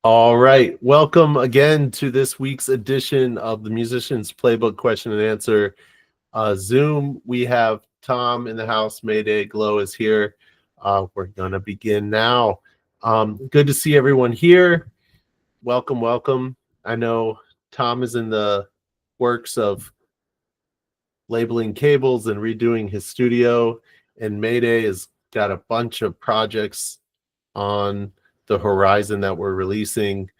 All right. Welcome again to this week's edition of the Musician's Playbook Question and Answer Zoom. We have Tom in the house. Mayday Glow is here. We're going to begin now. Good to see everyone here. Welcome, welcome. I know Tom is in the works of labeling cables and redoing his studio, and Mayday has got a bunch of projects on the horizon that we're releasing.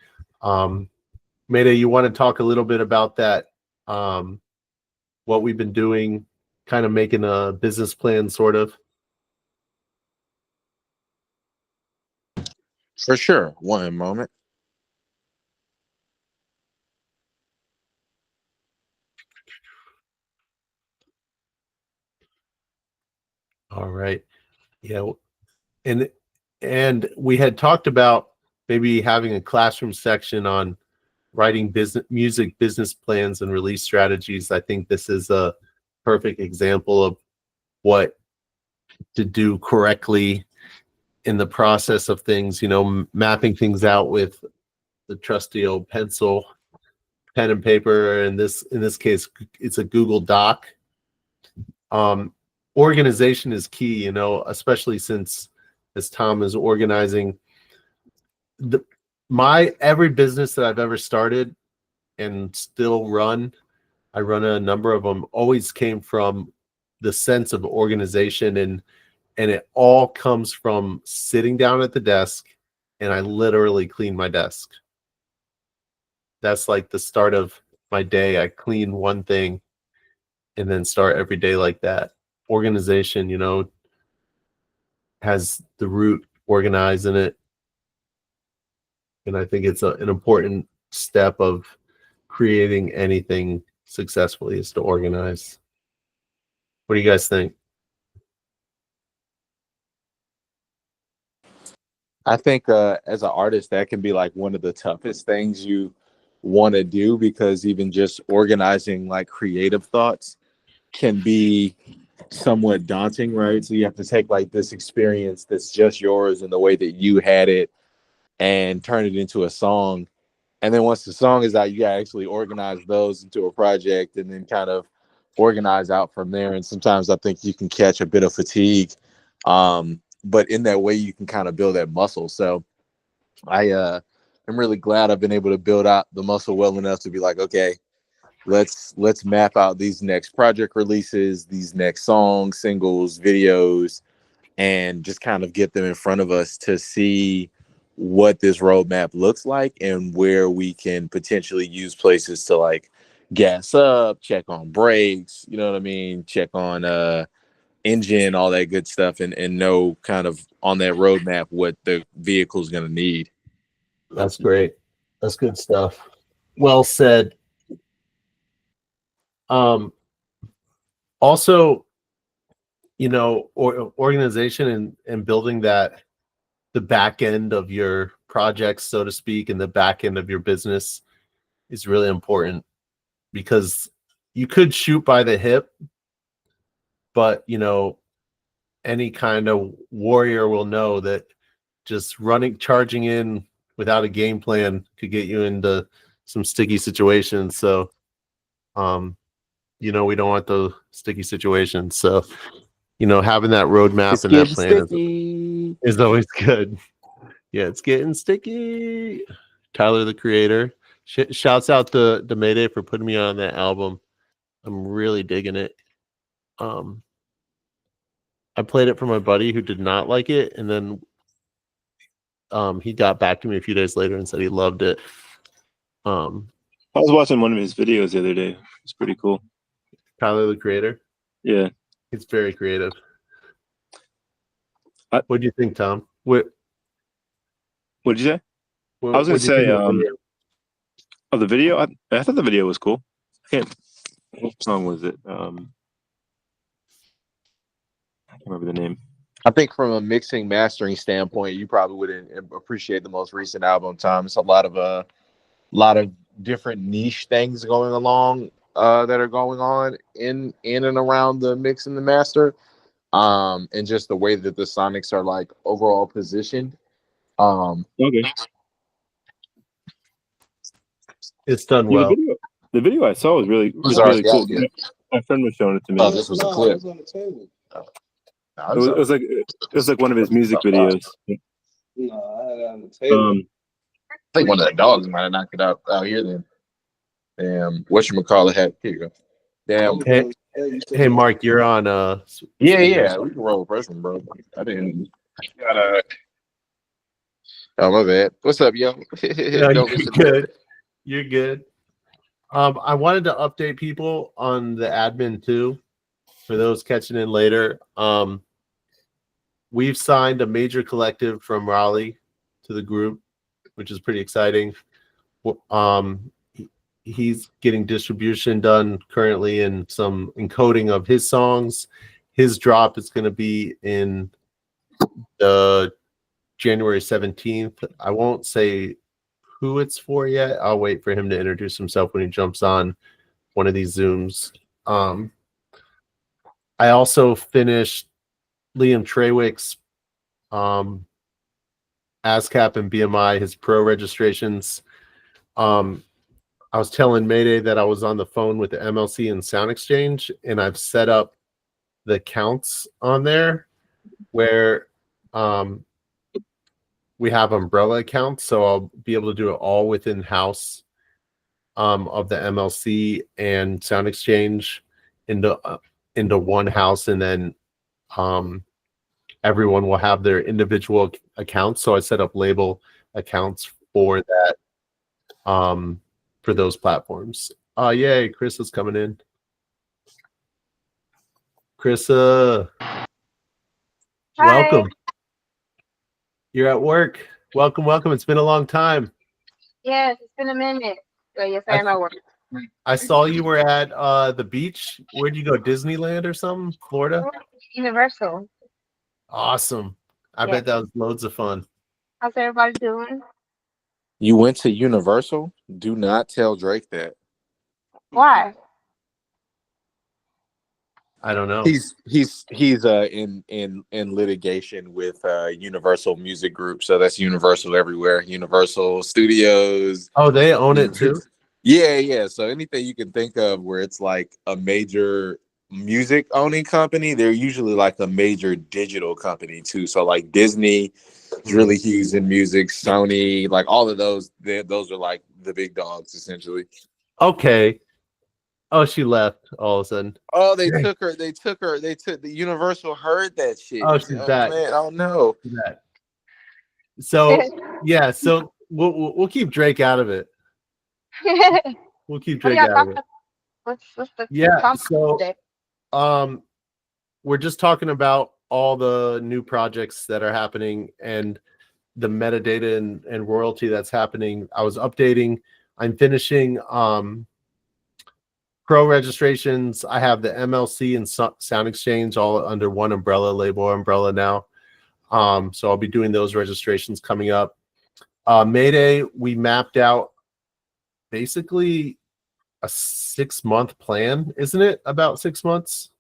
Mayday, you want to talk a little bit about that? What we've been doing, kind of making a business plan, sort of. For sure. One moment. All right. Yeah. And we had talked about maybe having a classroom section on writing music business plans and release strategies. I think this is a perfect example of what to do correctly in the process of things, mapping things out with the trusty old pencil, pen and paper. In this case, it's a Google Doc. Organization is key, especially since as Tom is organizing every business that I've ever started and still run. I run a number of them, always came from the sense of organization, and it all comes from sitting down at the desk, and I literally clean my desk. That's like the start of my day. I clean one thing and then start every day like that. Organization, has the root organize in it. And I think it's an important step of creating anything successfully is to organize. What do you guys think? I think as an artist, that can be like one of the toughest things you want to do, because even just organizing like creative thoughts can be somewhat daunting, right? So you have to take like this experience that's just yours and the way that you had it and turn it into a song. And then once the song is out, you gotta actually organize those into a project and then kind of organize out from there. And sometimes I think you can catch a bit of fatigue. But in that way, you can kind of build that muscle. So I'm really glad I've been able to build out the muscle well enough to be like, okay, let's map out these next project releases, these next songs, singles, videos, and just kind of get them in front of us to see what this roadmap looks like and where we can potentially use places to like gas up, check on brakes, you know what I mean? Check on engine, all that good stuff, and know kind of on that roadmap what the vehicle is going to need. That's great. That's good stuff. Well said. Also, organization and building that the back end of your projects, so to speak, and the back end of your business is really important, because you could shoot by the hip, but any kind of warrior will know that just charging in without a game plan could get you into some sticky situations. So we don't want those sticky situations. So having that roadmap It's and that getting plan sticky. is always good. Yeah, it's getting sticky. Tyler, the Creator. Shouts out to Mayday for putting me on that album. I'm really digging it. I played it for my buddy who did not like it, and then he got back to me a few days later and said he loved it. I was watching one of his videos the other day. It's pretty cool. Tyler, the Creator. Yeah, it's very creative. What do you think, Tom? What'd you say? I was gonna say, the video. I thought the video was cool. What song was it? I can't remember the name. I think from a mixing mastering standpoint, you probably would appreciate the most recent album, Tom. It's a lot of different niche things going along that are going on in and around the mix and the master, and just the way that the sonics are like overall positioned. Okay. It's done Yeah, well. the video I saw was really cool. My friend was showing it to me. Oh, this was a clip. It was like one of his music videos. I think one of the dogs might have knocked it out here then. Damn, whatchamacallit had here you go. Damn. Hey Mark, you're on Yeah, we can roll the first one, bro. I didn't oh my bad. What's up, yo? No, you're good. You're good. I wanted to update people on the admin too, for those catching in later. We've signed a major collective from Raleigh to the group, which is pretty exciting. He's getting distribution done currently and some encoding of his songs. His drop is going to be in the January 17th. I won't say who it's for yet. I'll wait for him to introduce himself when he jumps on one of these Zooms. I also finished Liam Treywick's ASCAP and BMI, his pro registrations. I was telling Mayday that I was on the phone with the MLC and Sound Exchange, and I've set up the accounts on there where we have umbrella accounts, so I'll be able to do it all within house of the MLC and Sound Exchange into one house, and then everyone will have their individual accounts. So I set up label accounts for that for those platforms. Yay, Chris is coming in. Chris, welcome. You're at work. Welcome. It's been a long time. Yes, it's been a minute. But yes, I am at work. I saw you were at the beach. Where'd you go? Disneyland or something? Florida? Universal. Awesome. I bet that was loads of fun. How's everybody doing? You went to Universal? Do not tell Drake that. Why? I don't know. He's in litigation with Universal Music Group, so that's Universal everywhere. Universal Studios. Oh, they own it too? Yeah. So anything you can think of where it's like a major music owning company, they're usually like a major digital company too. So like Disney is really huge in music, Sony, like all of those are like the big dogs essentially. Okay. Oh, she left all of a sudden. Oh, they took the Universal heard that shit. Oh, she's back. Man, oh no. So yeah, so we'll keep Drake out of it. We'll keep Drake out of it. What's the so we're just talking about all the new projects that are happening and the metadata and royalty that's happening. I was updating. I'm finishing pro registrations. I have the MLC and Sound Exchange all under one umbrella now. So I'll be doing those registrations coming up. Mayday, we mapped out basically a 6-month plan, isn't it? About 6 months.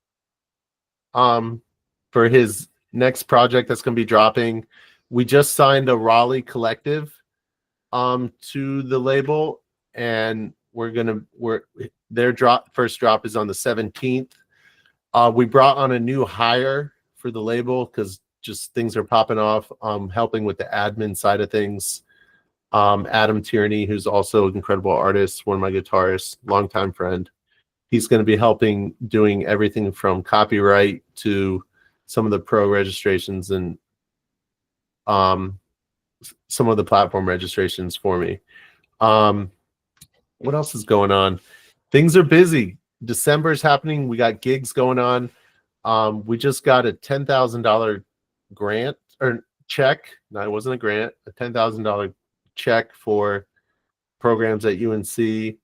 For his next project that's going to be dropping. We just signed a Raleigh collective to the label, and their first drop is on the 17th. We brought on a new hire for the label because just things are popping off, helping with the admin side of things. Adam Tierney, who's also an incredible artist, one of my guitarists, longtime friend. He's going to be helping doing everything from copyright to some of the pro registrations and some of the platform registrations for me. What else is going on? Things are busy. December's happening. We got gigs going on. We just got a $10,000 grant or check. No, it wasn't a grant. A $10,000 check for programs at UNC.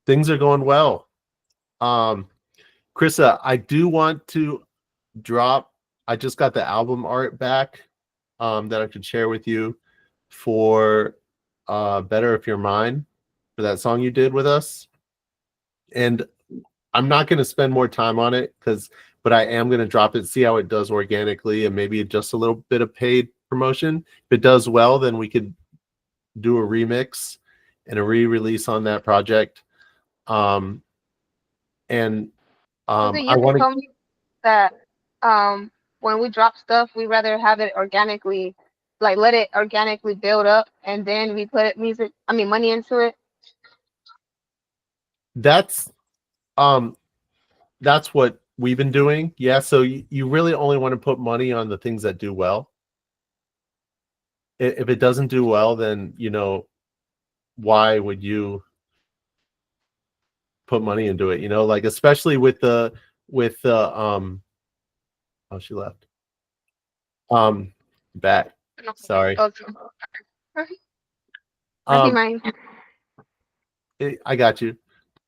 Things are going well. Krista, I do want to drop. I just got the album art back that I could share with you for Better If You're Mine, for that song you did with us. And I'm not going to spend more time on it but I am going to drop it, see how it does organically, and maybe just a little bit of paid promotion. If it does well, then we could do a remix and a re-release on that project. And You I want to. told me that when we drop stuff, we rather have it organically, like let it organically build up, and then we put money into it. That's what we've been doing. Yeah. So you really only want to put money on the things that do well. If it doesn't do well, then why would you put money into it? Like especially with the oh, she left. Back. Sorry. Mine. I got you.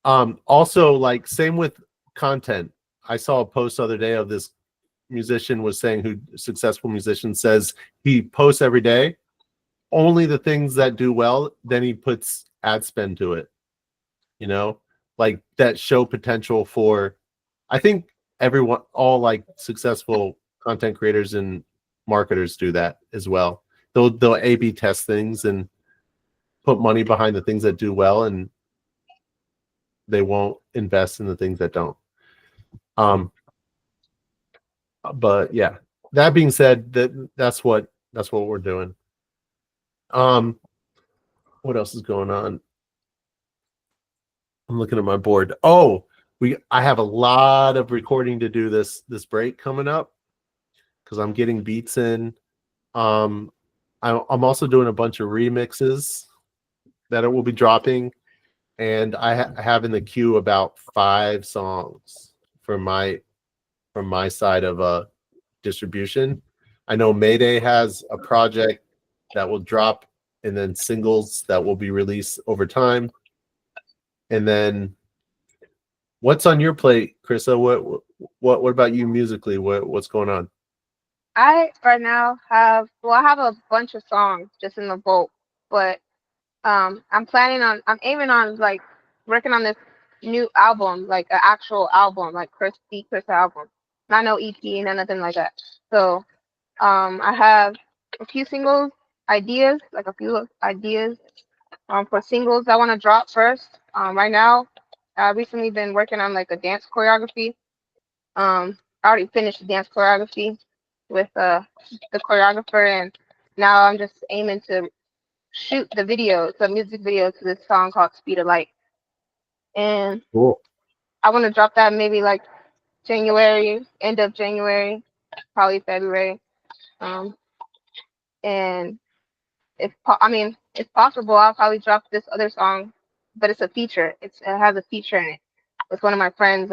Also, like same with content. I saw a post the other day of this musician was saying, who successful musician says he posts every day, only the things that do well, then he puts ad spend to it. Like that show potential for, I think everyone, all like successful content creators and marketers do that as well. They'll A/B test things and put money behind the things that do well, and they won't invest in the things that don't. But yeah, that being said, that's what we're doing. What else is going on? I'm looking at my board. Oh, I have a lot of recording to do this break coming up because I'm getting beats in. I'm also doing a bunch of remixes that it will be dropping, and I have in the queue about 5 songs from my side of distribution. I know Mayday has a project that will drop, and then singles that will be released over time. And then, what's on your plate, Krista? What about you musically? What's going on? I right now I have a bunch of songs just in the vault, but I'm aiming on like working on this new album, like an actual album, like Chris album, not no EP, no nothing like that. So I have a few singles ideas, like a few ideas for singles I want to drop first. Right now, I've recently been working on like a dance choreography. I already finished the dance choreography with the choreographer, and now I'm just aiming to shoot the video. It's a music video to this song called Speed of Light. And Cool. I want to drop that maybe like January, end of January, probably February. And if possible, I'll probably drop this other song, but it's a feature. It has a feature in it with one of my friends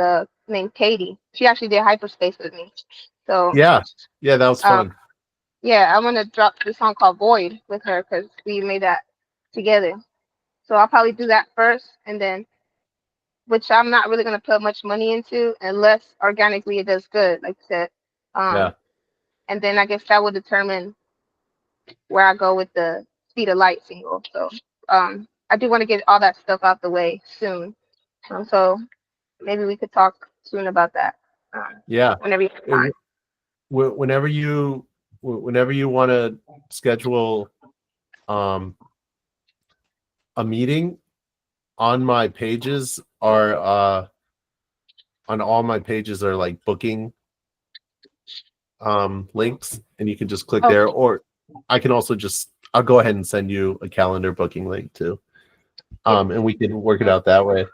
named Katie. She actually did Hyperspace with me. So Yeah, that was fun. yeah, I want to drop this song called Void with her because we made that together. So I'll probably do that first, and then, which I'm not really gonna put much money into unless organically it does good, like you said. Yeah. And then I guess that will determine where I go with the Speed of Light single. So I do want to get all that stuff out the way soon. So maybe we could talk soon about that. Yeah. Whenever you have time. Whenever you want to schedule a meeting, on my pages are on all my pages are like booking links, and you can just click there, or I can also I'll go ahead and send you a calendar booking link too. And we can work it out that way.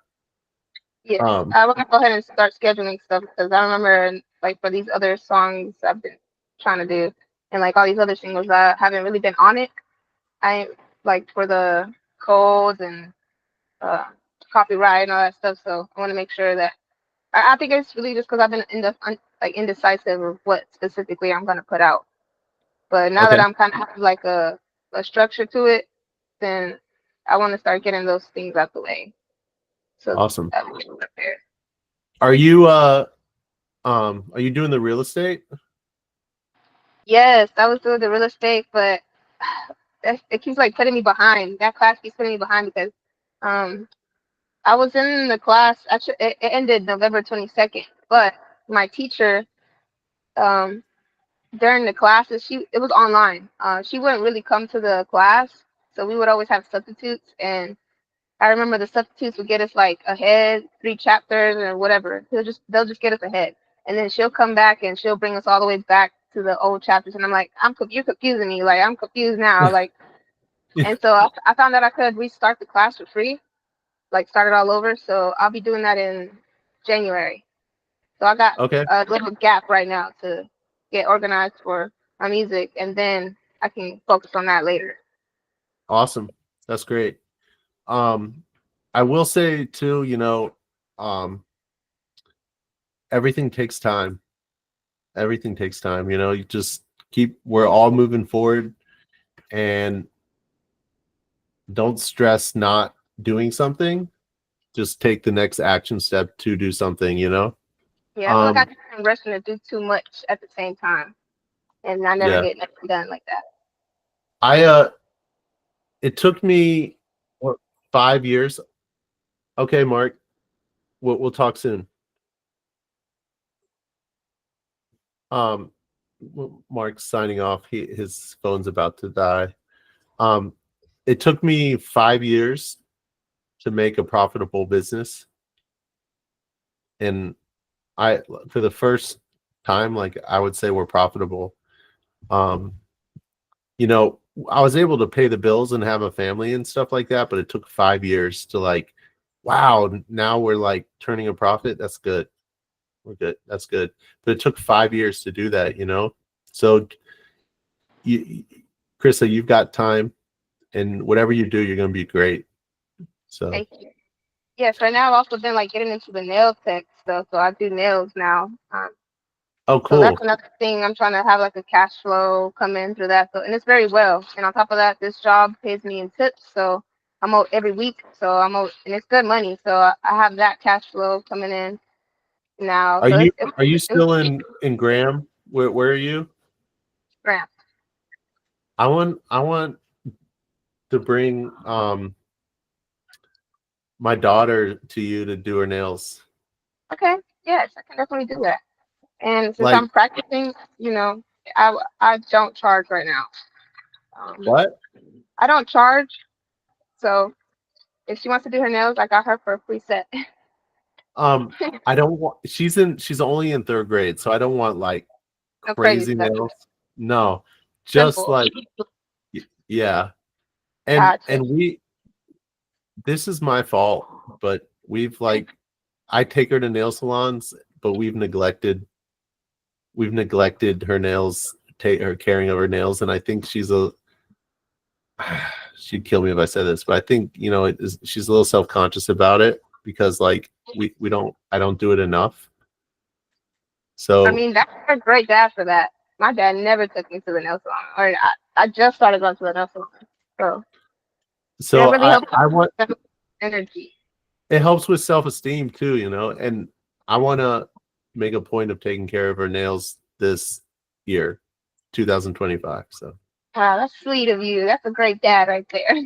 Yeah, I want to go ahead and start scheduling stuff because I remember like for these other songs I've been trying to do, and like all these other singles I haven't really been on it. I like for the codes and copyright and all that stuff. So I want to make sure that I think it's really just because I've been indecisive of what specifically I'm gonna put out. But now that I'm kind of have like a structure to it, then I want to start getting those things out the way. So Awesome. that we can prepare. Are you doing the real estate? Yes, I was doing the real estate, but it keeps like putting me behind. That class keeps putting me behind because um I was in the class. Actually, it ended November 22nd, but my teacher um during the classes it was online. She wouldn't really come to the class, So we would always have substitutes, and I remember the substitutes would get us like ahead 3 chapters or whatever. They'll just get us ahead, and then she'll come back and she'll bring us all the way back to the old chapters. And I'm like, you're confusing me. Like I'm confused now. Like, and so I found out I could restart the class for free, like start it all over. So I'll be doing that in January. So I got Okay. a little gap right now to get organized for my music, and then I can focus on that later. Awesome. That's great. I will say too, everything takes time. Everything takes time. You just we're all moving forward, and don't stress not doing something. Just take the next action step to do something, Yeah, I feel like I'm rushing to do too much at the same time, and I never get nothing done like that. It took me 5 years. Okay, Mark, we'll talk soon. Mark's signing off. His phone's about to die. It took me 5 years to make a profitable business, and for the first time, like I would say, we're profitable. I was able to pay the bills and have a family and stuff like that, but it took 5 years to like, wow, now we're like turning a profit. That's good. We're good. That's good. But it took 5 years to do that, So Krista, you've got time, and whatever you do, you're going to be great. So Thank you. Yes, right now I've also been like getting into the nail tech stuff, so I do nails now. oh, So that's cool. another thing. I'm trying to have like a cash flow come in through that. So, and it's very well. And on top of that, this job pays me in tips. So I'm out every week. So and it's good money. So I have that cash flow coming in now. Are So you it's are you still in Graham? Where are you? grand. I want to bring my daughter to you to do her nails. Okay. Yes, I can definitely do that. And since Like I'm practicing, I don't charge right now. what? I don't charge. So if she wants to do her nails, I got her for a free set. I don't want. She's only in 3rd grade, so I don't want like No crazy crazy stuff. nails. No, just Simple. like yeah. And Gotcha. this is my fault, but I take her to nail salons, but we've neglected her nails, her caring of her nails, and I think she's she'd kill me if I said this, but I think she's a little self-conscious about it because like I don't do it enough. So I mean, that's a great dad for that. My dad never took me to the nail salon, or I just started going to the nail salon. So that really helps I want energy. it helps with self-esteem too, and I want to make a point of taking care of her nails this year, 2025. So Wow, that's sweet of you. That's a great dad right there.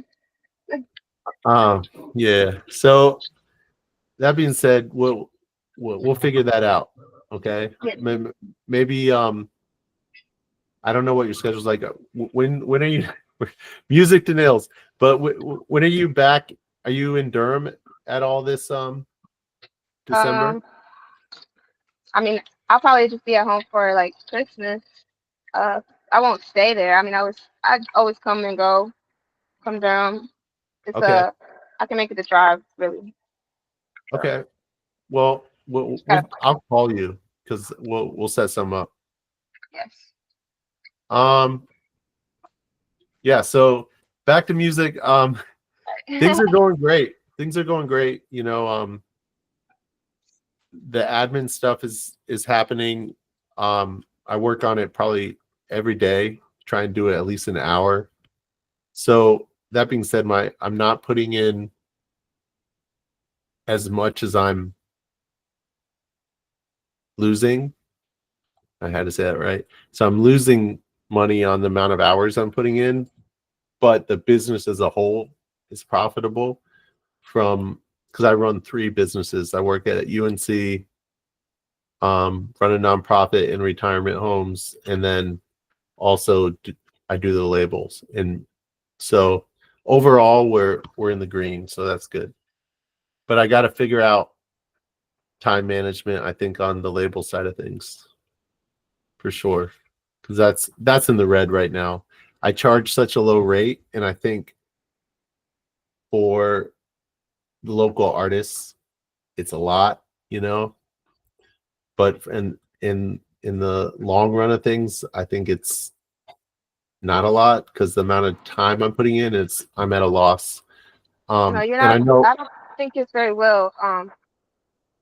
yeah. So that being said, we'll figure that out. Okay. Yeah. Maybe I don't know what your schedule's like. When are you music to nails? But when are you back? Are you in Durham at all this December? I mean, I'll probably just be at home for like Christmas. I won't stay there. I mean, I always come and go from Durham. It's Okay. I can make it the drive really. Okay. Well, I'll call you because we'll set some up. Yes. Yeah. So back to music. Things are going great. Things are going great. The admin stuff is happening. I work on it probably every day. Try and do it at least an hour. So that being said, I'm not putting in as much as I'm losing. I had to say that right. So I'm losing money on the amount of hours I'm putting in, but the business as a whole is profitable because I run 3 businesses. I work at UNC, run a nonprofit in retirement homes, and then also I do the labels. And so overall we're in the green, so that's good. But I got to figure out time management, I think, on the label side of things for sure, because that's in the red right now. I charge such a low rate, and I think for the local artists it's a lot, but in the long run of things, I think it's not a lot, because the amount of time I'm putting in, I'm at a loss. No, you're And I not. know, I don't think it's very well.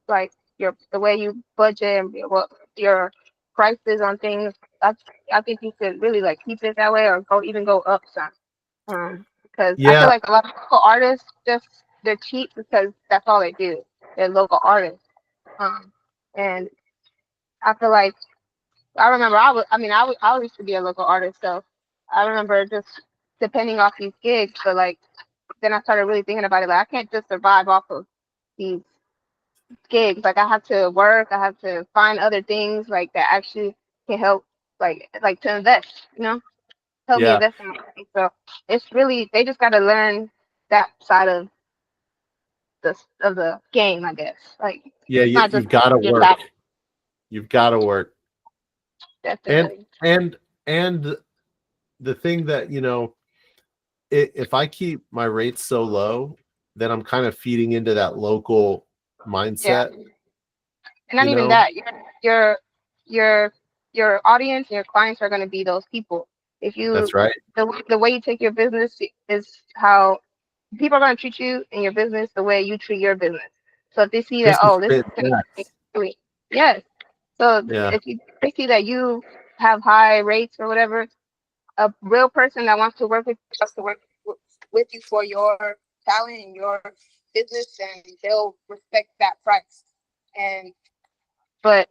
Like the way you budget and what your prices on things. I think you should really like keep it that way, or go up some. Because I feel yeah, like a lot of local artists they're cheap because that's all they do. They're local artists. And I feel like I remember I used to be a local artist, so I remember just depending off these gigs. But like then I started really thinking about it. Like I can't just survive off of these gigs. Like I have to work. I have to find other things like that actually can help, like to invest. Help me yeah, invest in my money. So it's really they just got to learn that side of the game, I guess. Like yeah. it's not just You've got to your work. talent. You've got to work. And Definitely. and the thing that if I keep my rates so low, then I'm kind of feeding into that local Yeah. mindset. And not even that. Your your audience and your clients are going to be those people. If you That's right. the way you take your business is how people are going to treat you in your business the way you treat your business. So if they see that, This is oh, this fit is next. yes. So Yeah, if they see that you have high rates or whatever, a real person that wants to work with you for your talent and your business, and they'll respect that price. And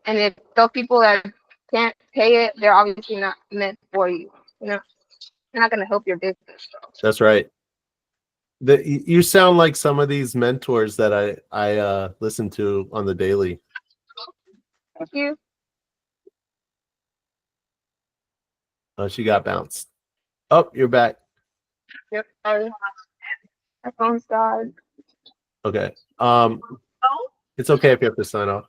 if those people that can't pay it, they're obviously not meant for you. They're not going to help your business. that's right. You sound like some of these mentors that I listen to on the daily. Thank you. Oh, she got bounced. Oh, you're back. Yep. Sorry. My phone's died. Okay. It's okay if you have to sign off.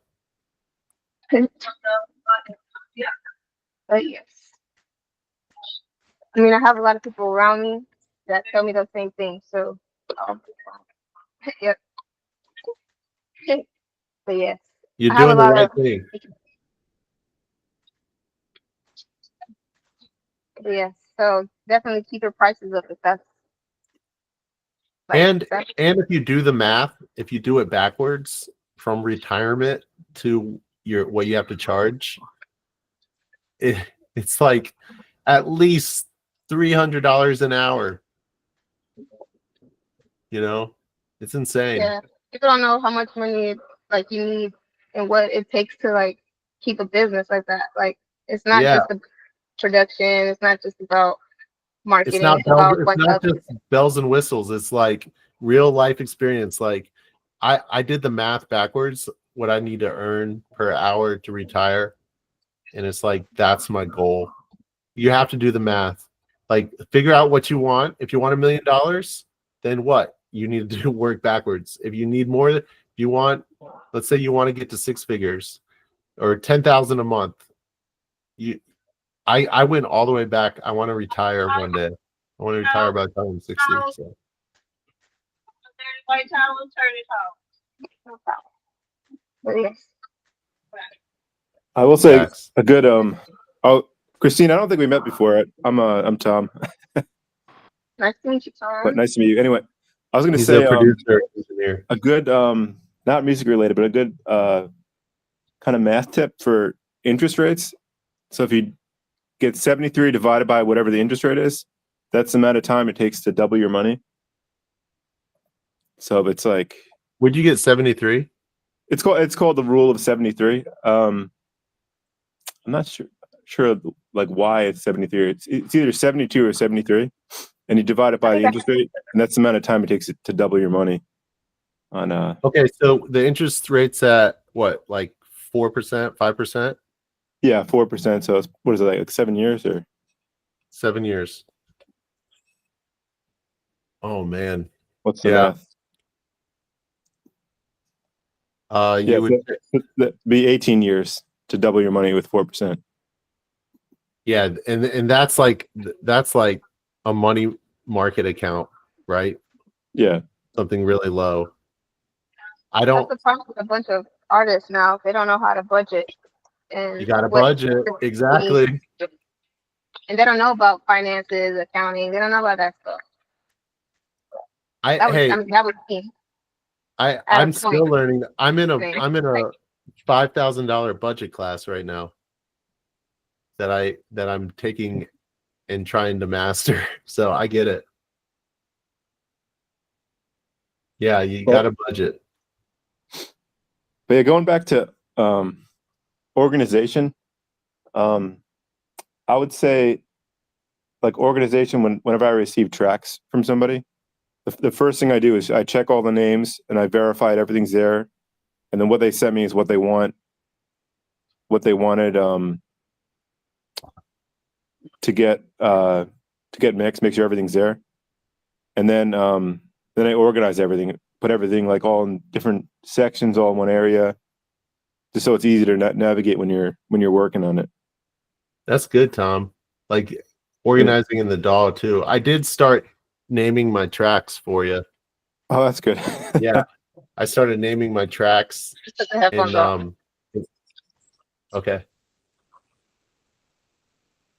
But yes. I mean, I have a lot of people around me that tell me the same thing. So, yep. But yes, You're I have a doing the lot right of. thing. Yes. So definitely keep your prices up if that's And if you do the math, if you do it backwards from retirement to what you have to charge, it's like at least $300 an hour. It's insane. Yeah. People don't know how much money like you need and what it takes to like keep a business like that. Like it's not Yeah, just the production. It's not just about it's marketing. not It's about a it's bunch of not other. just bells and whistles. It's like real life experience. Like I did the math backwards, what I need to earn per hour to retire, and it's like that's my goal. You have to do the math. Like figure out what you want. If you want $1 million, then what? You need to do work backwards. If you need more, if you want, let's say you want to get to six figures or 10,000 a month. I went all the way back. I want to retire one day. I want to retire by the time I'm 60. So. No problem. But yes. I will say Facts. a good oh, Christine, I don't think we met before. I'm Tom, Nice to meet you, but Tom. nice to meet you. Anyway, I was going to He's say a producer engineer. a good not music related, but a good kind of math tip for interest rates. So if you get 73 divided by whatever the interest rate is, that's the amount of time it takes to double your money. So it's like, Would you get 73? it's called the rule of 73. I'm not sure like why it's 73. It's either 72 or 73, and you divide it by the interest rate, and that's the amount of time it takes to double your money. Okay, so the interest rate's at what, like 4%, 5%? Yeah, 4%. So it's, what is it, like 7 years or 7 years. Oh man. What's the Yeah. math? You would. That'd be 18 years to double your money with 4%. Yeah, and that's like a money market account, right? Yeah. Something really low. I That's don't. the problem with a bunch of artists now. They don't know how to budget and You got to what budget exactly. and they don't know about finances, accounting. They don't know about that stuff. Hey, That was me. I'm At a still point. learning. I'm in a Thing. $5,000 budget class right now that I'm taking and trying to master. So I get it. Yeah, you got to budget. But yeah, going back to organization, I would say like organization whenever I receive tracks from somebody, the first thing I do is I check all the names and I verify everything's there. And then what they sent me is what they wanted to get mixed, make sure everything's there. And then I organize everything, put everything like all in different sections, all in one area, just so it's easy to navigate when you're working on it. That's good, Tom. Like organizing in the DAW too. I did start naming my tracks for you. Oh, that's good. Yeah, I started naming my tracks. Just took the headphones off. Okay.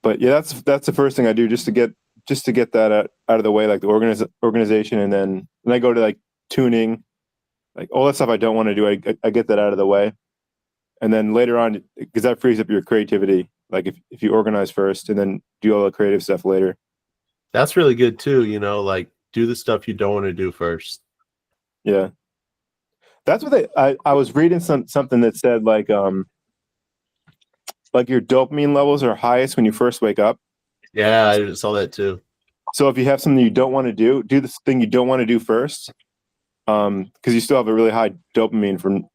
But yeah, that's the first thing I do just to get that out of the way, like the organization, and then I go to like tuning, like all that stuff I don't want to do. I get that out of the way, and then later on, because that frees up your creativity. Like if you organize first and then do all the creative stuff later. That's really good too. Like do the stuff you don't want to do first. Yeah, that's what I was reading something that said like your dopamine levels are highest when you first wake up. Yeah, I saw that too. So if you have something you don't want to do this thing you don't want to do first, because you still have a really high dopamine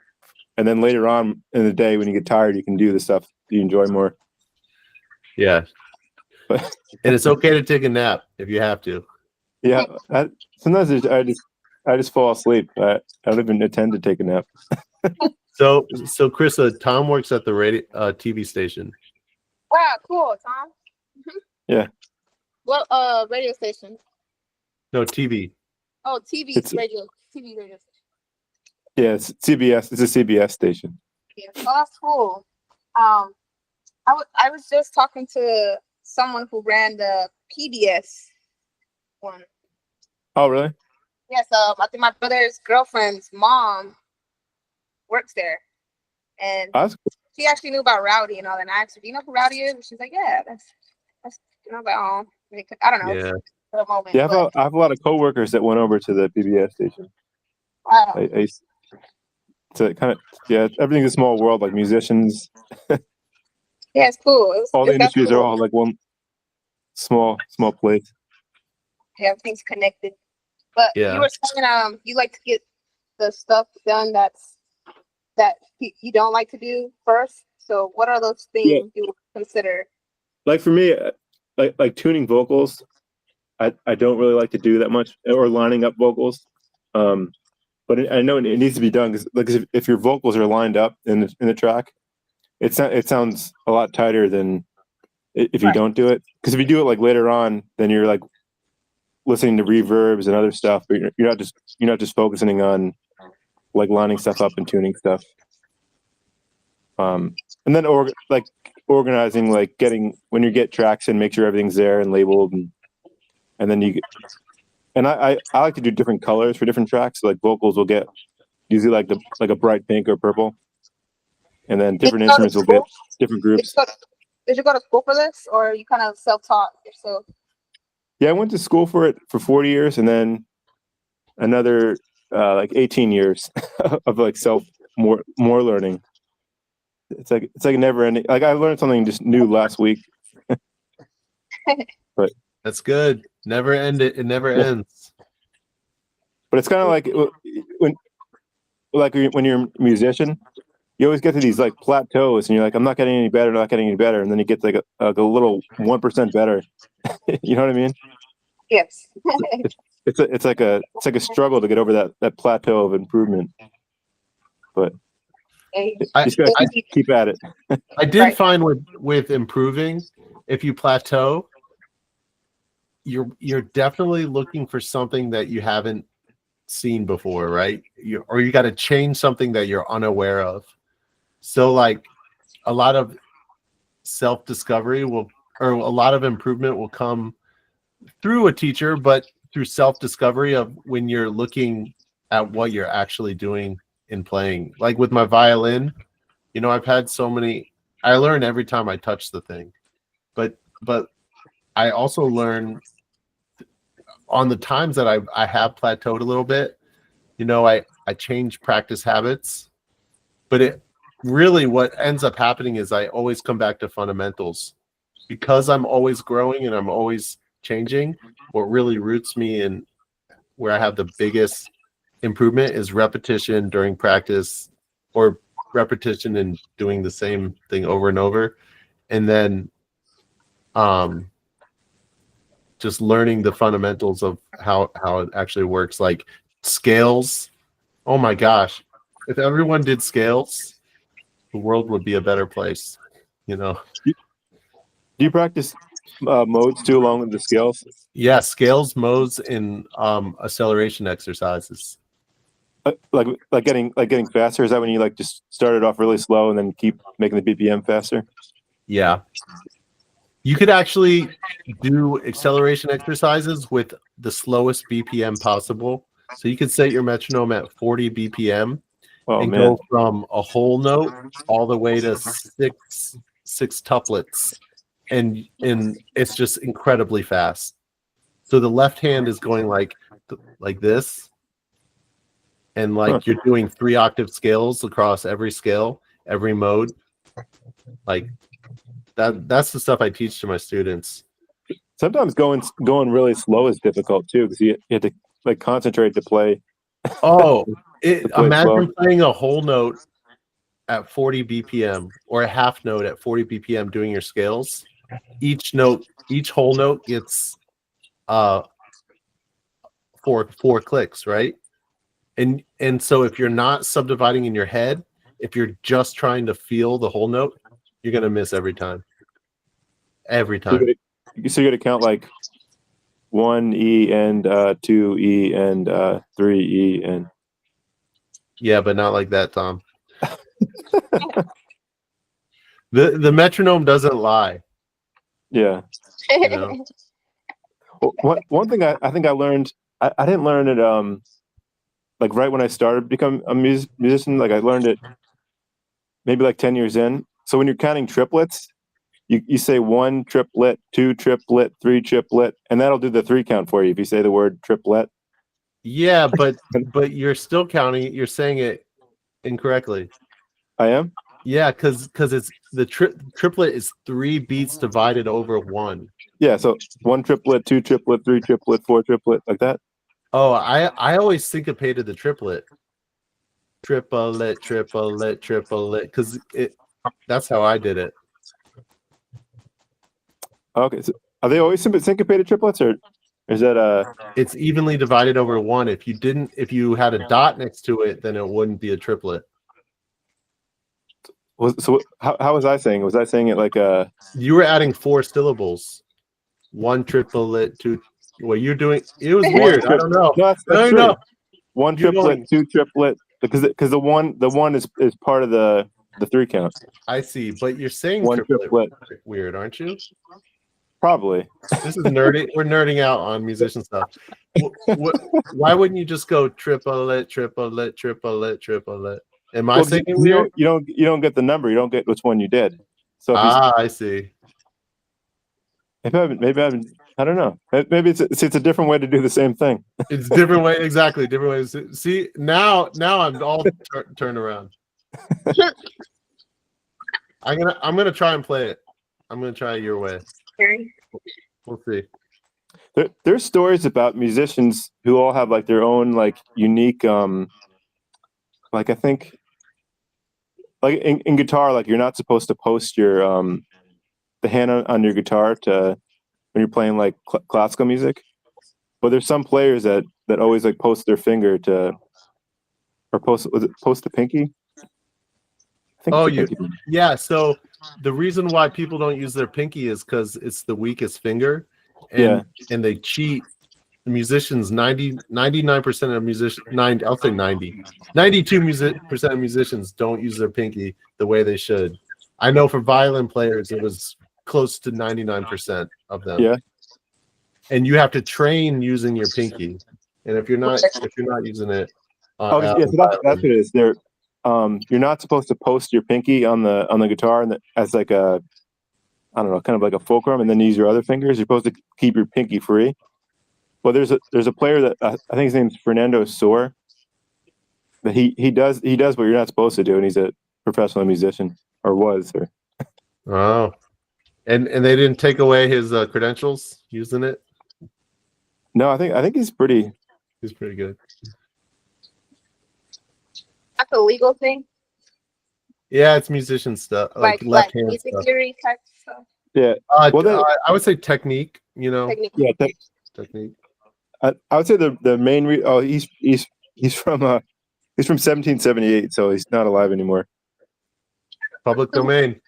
and then later on in the day when you get tired, you can do the stuff you enjoy more. Yeah, and it's okay to take a nap if you have to. Yeah, sometimes I just fall asleep. I don't even intend to take a nap. So Krista, Tom works at the radio TV station. Wow, cool, Tom. Yeah. What radio station? No, TV. Oh, TV radio station. Yeah, it's CBS. It's a CBS station. Yeah. Oh, that's cool. I was just talking to someone who ran the PBS one. Oh, really? Yes. I think my brother's girlfriend's mom works there, and she actually knew about Rowdy and all that. And I asked her, "Do you know who Rowdy is?" And she's like, "Yeah, that's." I don't know. Yeah. For a moment, yeah, I have a lot of coworkers that went over to the PBS station. Wow. So kind of, yeah, everything's a small world, like musicians. Yeah, it's cool. All the industries cool. are all like one small place. Yeah, everything's connected. But Yeah. you were saying you like to get the stuff done that you don't like to do first. So what are those things you would consider? Like for me, like tuning vocals, I don't really like to do that much, or lining up vocals. But I know it needs to be done because if your vocals are lined up in the track, it sounds a lot tighter than if you don't do it. Because if you do it like later on, then you're like listening to reverbs and other stuff, but you're not just focusing on like lining stuff up and tuning stuff. And then organizing, like when you get tracks and make sure everything's there and labeled, and then I like to do different colors for different tracks. So like vocals will get usually like a bright pink or purple, and then different instruments will get different groups. Did you go to school for this, or you kind of self-taught yourself? Yeah, I went to school for it for 40 years, and then another like 18 years of like more learning. It's like a never ending. Like I learned something just new last week. But that's good. Never end it. It never ends. But it's kind of like when you're a musician, you always get to these like plateaus, and you're like, I'm not getting any better, and then you get like a little 1% better. You know what I mean? Yes. it's like a struggle to get over that plateau of improvement. But you just gotta keep at it. I did find with improving, if you plateau, you're definitely looking for something that you haven't seen before, right? You got to change something that you're unaware of. So like a lot of self-discovery or a lot of improvement will come through a teacher, but through self-discovery of when you're looking at what you're actually doing in playing. Like with my violin, I've had so many. I learn every time I touch the thing, but I also learn on the times that I have plateaued a little bit. I change practice habits, but it really what ends up happening is I always come back to fundamentals because I'm always growing and I'm always changing. What really roots me and where I have the biggest improvement is repetition during practice or repetition and doing the same thing over and over. And then just learning the fundamentals of how it actually works, like scales. Oh my gosh. If everyone did scales, the world would be a better place, Do you practice modes too along with the scales? Yeah, scales, modes, and acceleration exercises. Like getting faster? Is that when you like just start it off really slow and then keep making the BPM faster? Yeah. You could actually do acceleration exercises with the slowest BPM possible. So you could set your metronome at 40 BPM and go from a whole note all the way to six tuplets. And it's just incredibly fast. So the left hand is going like this. And like you're doing 3 octave scales across every scale, every mode. Like that's the stuff I teach to my students. Sometimes going really slow is difficult too, because you have to like concentrate to play. Imagine playing a whole note at 40 BPM or a half note at 40 BPM doing your scales. Each whole note gets four clicks, right? And so if you're not subdividing in your head, if you're just trying to feel the whole note, you're gonna miss every time. Every time. So you got to count like 1 E and 2 E and 3 E and. Yeah, but not like that, Tom. The metronome doesn't lie. Yeah. Well, one thing I think I learned, I didn't learn it like right when I started to become a musician. Like I learned it maybe like 10 years in. So when you're counting triplets, you say 1 triplet, 2 triplet, 3 triplet, and that'll do the 3 count for you if you say the word triplet. Yeah, but you're still counting. You're saying it incorrectly. I am? Yeah, because it's the triplet is 3 beats divided over 1. Yeah, so 1 triplet, 2 triplet, 3 triplet, 4 triplet, like that. Oh, I always syncopated the triplet. Triplet, because that's how I did it. Okay, so are they always syncopated triplets, or is that It's evenly divided over 1. If you had a dot next to it, then it wouldn't be a triplet. So how was I saying? Was I saying it like a? You were adding 4 syllables. 1 triplet, 2. Well, you're doing. It was weird. I don't know. No, that's no, true. no. 1 triplet, 2 triplet, because the one is part of the 3 count. I see, but you're saying 1 triplet. Weird, aren't you? Probably. This is nerdy. We're nerding out on musician stuff. Why wouldn't you just go triplet? Am I saying weird? You don't get the number. You don't get which one you did. So I see. Maybe I don't know. Maybe it's a different way to do the same thing. It's different way, exactly different ways. See, now I'm all turned around. I'm gonna try and play it. I'm gonna try it your way. We'll see. There's stories about musicians who all have like their own like unique like I think like in guitar, like you're not supposed to post your the hand on your guitar to when you're playing like classical music. But there's some players that always like post their finger to, or post the pinky? I think Oh, it's the pinky. yeah. So the reason why people don't use their pinky is because it's the weakest finger, and they cheat. The musicians, 99% of musicians, I'll say 92% of musicians don't use their pinky the way they should. I know for violin players, it was close to 99% of them. Yeah. And you have to train using your pinky. And if you're not using it, So that's what it is. You're not supposed to post your pinky on the guitar and as like a, I don't know, kind of like a fulcrum, and then use your other fingers. You're supposed to keep your pinky free. Well, there's a player that I think his name's Fernando Soar. But he does what you're not supposed to do, and he's a professional musician, or was. Or oh, and they didn't take away his credentials using it. No, I think he's pretty good. That's a legal thing. Yeah, it's musician stuff, like left hand music stuff. theory type stuff. Yeah. Well, I would say technique. Technique. Yeah, technique. I would say the main he's from 1778, so he's not alive anymore. Public domain.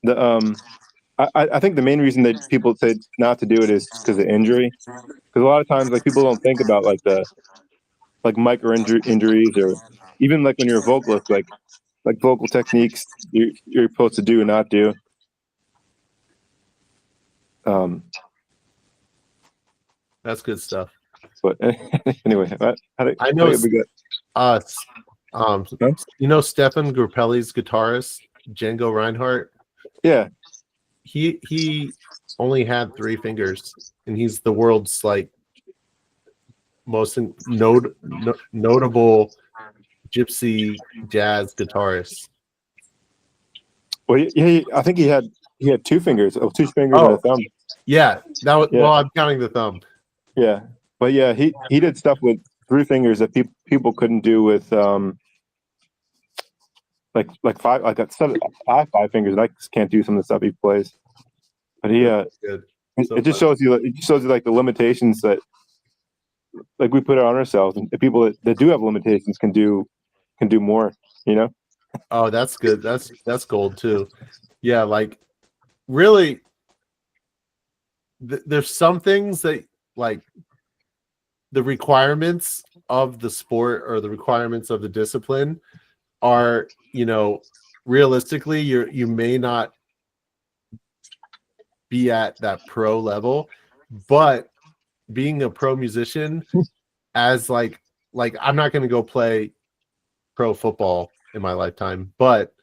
I think the main reason that people say not to do it is because of injury. Because a lot of times, like, people don't think about like the micro injuries, or even like when you're a vocalist, like vocal techniques you're supposed to do and not do. That's good stuff. But anyway, I know Stefan Grappelli's guitarist, Django Reinhardt. Yeah. He only had 3 fingers, and he's the world's like most notable gypsy jazz guitarist. Well, I think he had 2 fingers, 2 fingers and a thumb. Yeah, that was. Yeah. Well, I'm counting the thumb. Yeah, but yeah, he did stuff with 3 fingers that people couldn't do with like 5, like that stuff. I have 5 fingers, and I just can't do some of the stuff he plays. But he it just shows you like the limitations that like we put on ourselves, and the people that do have limitations can do more. Oh, that's good. That's gold too. Yeah, like really, there's some things that like the requirements of the sport or the requirements of the discipline are, realistically, you may not be at that pro level, but being a pro musician, as like I'm not going to go play pro football in my lifetime, but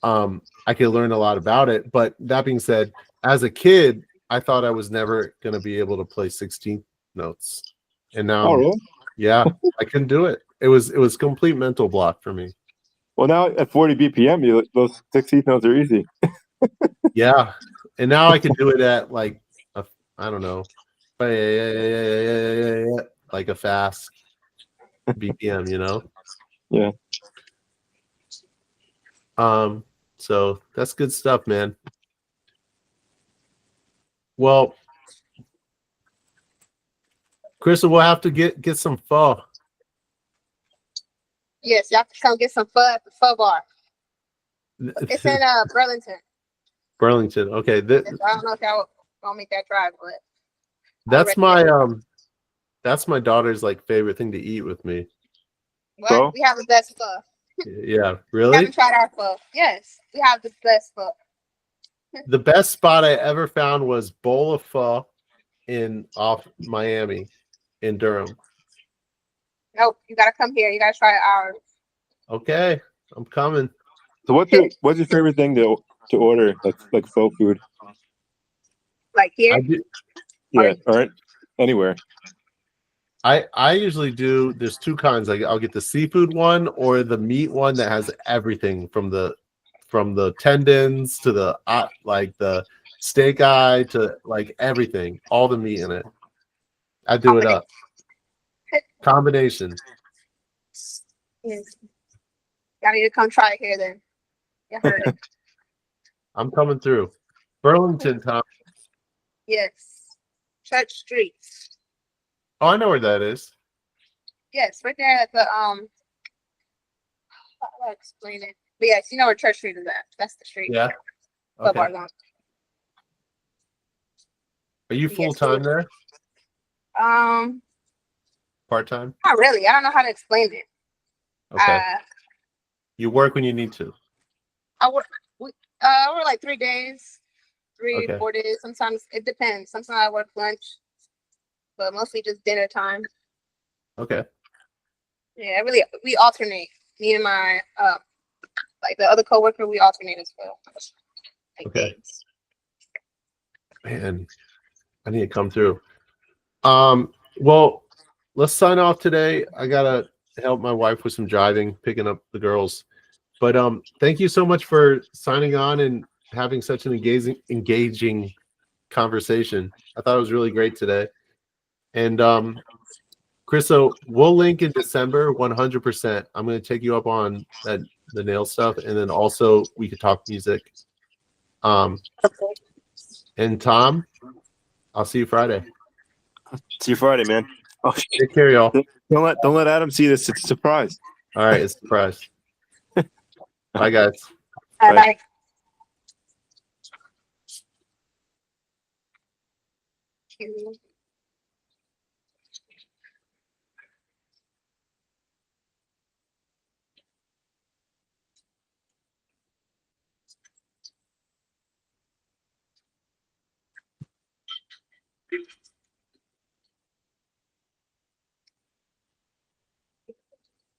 I could learn a lot about it. But that being said, as a kid, I thought I was never going to be able to play 16th notes, and now, really? Yeah, I couldn't do it. It was complete mental block for me. Well, now at 40 BPM, those 16th notes are easy. Yeah, and now I can do it at like I don't know, like a fast BPM, Yeah. So that's good stuff, man. Well, Crystal, we'll have to get some pho. Yes, y'all can come get some pho at the pho bar. It's in Burlington. Burlington. Okay. I don't know if y'all gonna make that drive, but that's my daughter's like favorite thing to eat with me. What? Pho? We have the best pho. Yeah, really? Have you tried our pho? Yes, we have the best pho. The best spot I ever found was Bowl of Pho off Miami in Durham. Nope, you gotta come here. You gotta try ours. Okay, I'm coming. So what's your favorite thing to order, like pho food? Like here? Yeah, all right. Anywhere. I usually do. There's 2 kinds. Like I'll get the seafood one or the meat one that has everything from the tendons to the like the steak eye to like everything, all the meat in it. I do it up. Combination. Yes. Y'all need to come try it here then. You heard it. I'm coming through. Burlington, Tom. Yes. Church Street. Oh, I know where that is. Yes, right there at the how do I explain it? But yes, you know where Church Street is at. That's the street. Yeah. Club Okay. Art. Are you Yes, full time there? Um, Part time? not really. I don't know how to explain it. Okay. Uh, You work when you need to. I work. I work like 3 days, three, Okay. 4 days. Sometimes it depends. Sometimes I work lunch, but mostly just dinner time. Okay. Yeah, really, we alternate. Me and my like the other coworker, we alternate as well. Like Okay. days. Man, I need to come through. Well, let's sign off today. I gotta help my wife with some driving, picking up the girls. But thank you so much for signing on and having such an engaging conversation. I thought it was really great today. And Chris, so we'll link in December 100%. I'm going to take you up on that the nail stuff, and then also we could talk music. And Tom, I'll see you Friday. See you Friday, man. Oh, Take care, y'all. don't let Adam see this. It's a surprise. All right, it's a surprise. Bye, guys. Bye.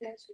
Yes.